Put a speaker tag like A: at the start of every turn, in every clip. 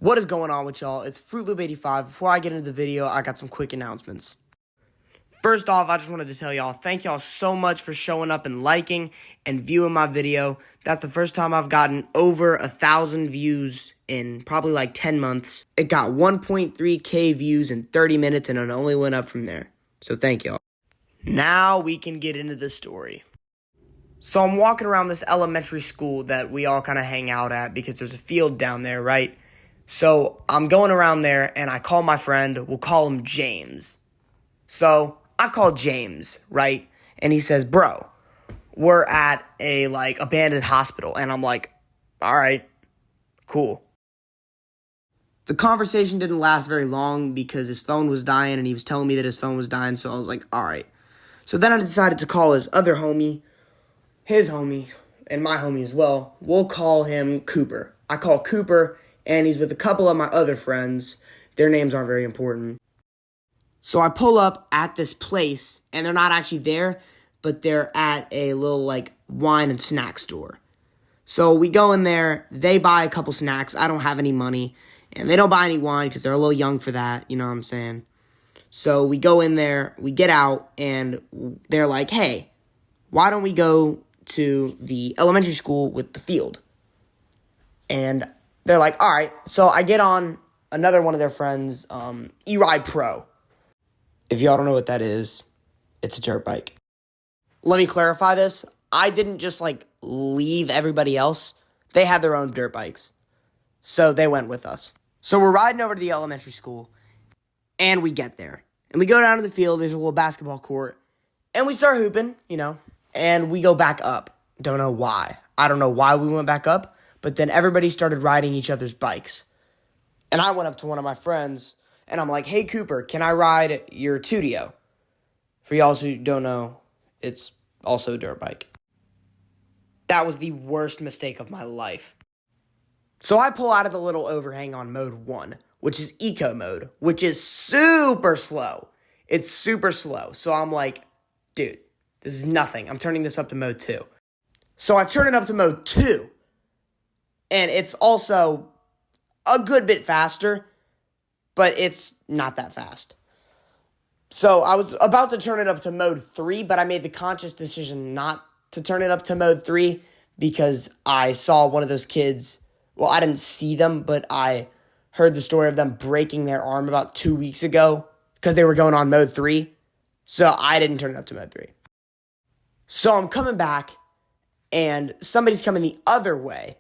A: What is going on with y'all? It's Fruit Loop 85. Before I get into the video, I got some quick announcements. First off, I just wanted to tell y'all, thank y'all so much for showing up and liking and viewing my video. That's the first time I've gotten over 1,000 views in probably like 10 months. It got 1.3K views in 30 minutes and it only went up from there. So thank y'all. Now we can get into the story. So I'm walking around this elementary school that we all kind of hang out at because there's a field down there, right? So I'm going around there and I call my friend. We'll call him James. So I call James, right? And he says, bro, we're at a abandoned hospital. And I'm like, all right, cool. The conversation didn't last very long because his phone was dying and he was telling me that his phone was dying. So I was like, all right. So then I decided to call his other homie, his homie, and my homie as well. We'll call him Cooper. I call Cooper, and he's with a couple of my other friends. Their names aren't very important. So I pull up at this place, and they're not actually there, but they're at a little, wine and snack store. So we go in there, they buy a couple snacks, I don't have any money, and they don't buy any wine because they're a little young for that, you know what I'm saying? So we go in there, we get out, and they're like, hey, why don't we go to the elementary school with the field? And they're like, all right. So I get on another one of their friends, E-Ride Pro. If y'all don't know what that is, it's a dirt bike. Let me clarify this. I didn't just, leave everybody else. They had their own dirt bikes. So they went with us. So we're riding over to the elementary school, and we get there. And we go down to the field. There's a little basketball court. And we start hooping, and we go back up. Don't know why. I don't know why we went back up. But then everybody started riding each other's bikes. And I went up to one of my friends, and I'm like, hey, Cooper, can I ride your Tudio? For y'all who don't know, it's also a dirt bike. That was the worst mistake of my life. So I pull out of the little overhang on mode 1, which is eco mode, which is super slow. It's super slow. So I'm like, dude, this is nothing. I'm turning this up to mode 2. So I turn it up to mode 2. And it's also a good bit faster, but it's not that fast. So I was about to turn it up to mode 3, but I made the conscious decision not to turn it up to mode 3 because I saw one of those kids. Well, I didn't see them, but I heard the story of them breaking their arm about 2 weeks ago because they were going on mode 3. So I didn't turn it up to mode 3. So I'm coming back, and somebody's coming the other way.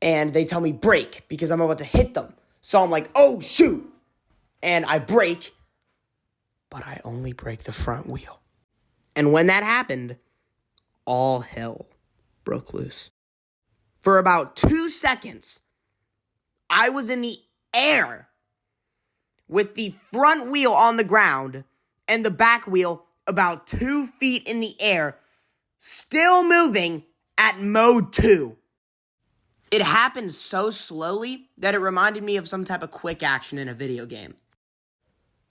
A: And they tell me brake because I'm about to hit them. So I'm like, oh, shoot. And I brake, but I only brake the front wheel. And when that happened, all hell broke loose. For about 2 seconds, I was in the air with the front wheel on the ground and the back wheel about 2 feet in the air, still moving at mode 2. It happened so slowly that it reminded me of some type of quick action in a video game.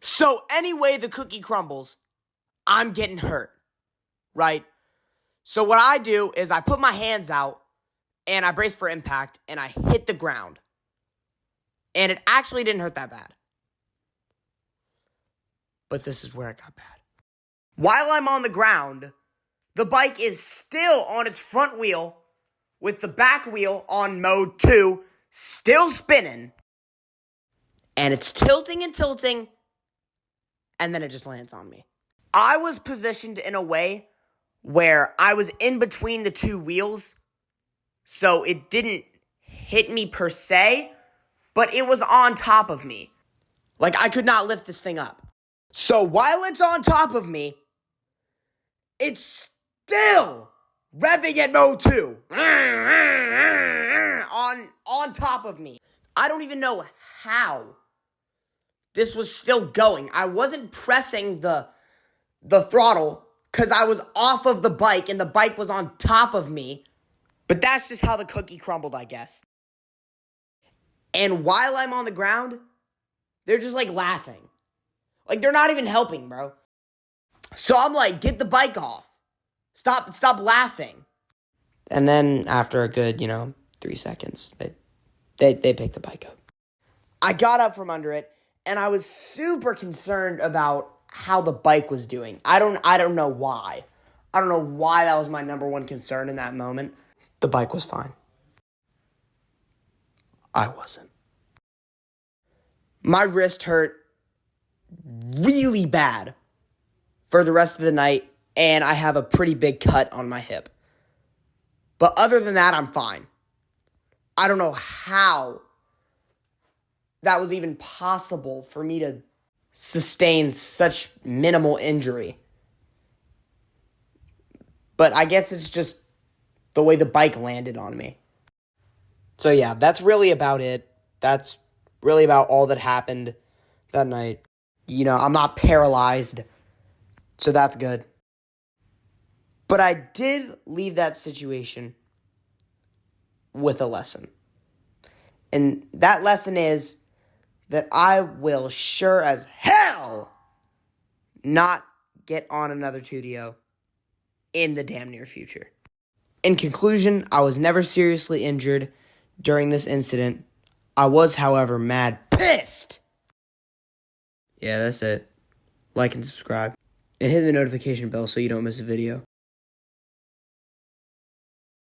A: So anyway, the cookie crumbles. I'm getting hurt, right? So what I do is I put my hands out and I brace for impact and I hit the ground. And it actually didn't hurt that bad. But this is where it got bad. While I'm on the ground, the bike is still on its front wheel, with the back wheel on mode 2, still spinning. And it's tilting and tilting, and then it just lands on me. I was positioned in a way where I was in between the two wheels, so it didn't hit me per se, but it was on top of me. I could not lift this thing up. So while it's on top of me, it's still revving at mode 2. On top of me. I don't even know how this was still going. I wasn't pressing the throttle because I was off of the bike and the bike was on top of me. But that's just how the cookie crumbled, I guess. And while I'm on the ground, they're just laughing. They're not even helping, bro. So I'm like, get the bike off. Stop laughing. And then after a good, 3 seconds, they pick the bike up. I got up from under it, and I was super concerned about how the bike was doing. I don't know why. I don't know why that was my number one concern in that moment. The bike was fine. I wasn't. My wrist hurt really bad for the rest of the night, and I have a pretty big cut on my hip. But other than that, I'm fine. I don't know how that was even possible for me to sustain such minimal injury. But I guess it's just the way the bike landed on me. So yeah, that's really about it. That's really about all that happened that night. You know, I'm not paralyzed, so that's good. But I did leave that situation with a lesson. And that lesson is that I will sure as hell not get on another 2DO in the damn near future. In conclusion, I was never seriously injured during this incident. I was, however, mad pissed. Yeah, that's it. Like and subscribe. And hit the notification bell so you don't miss a video.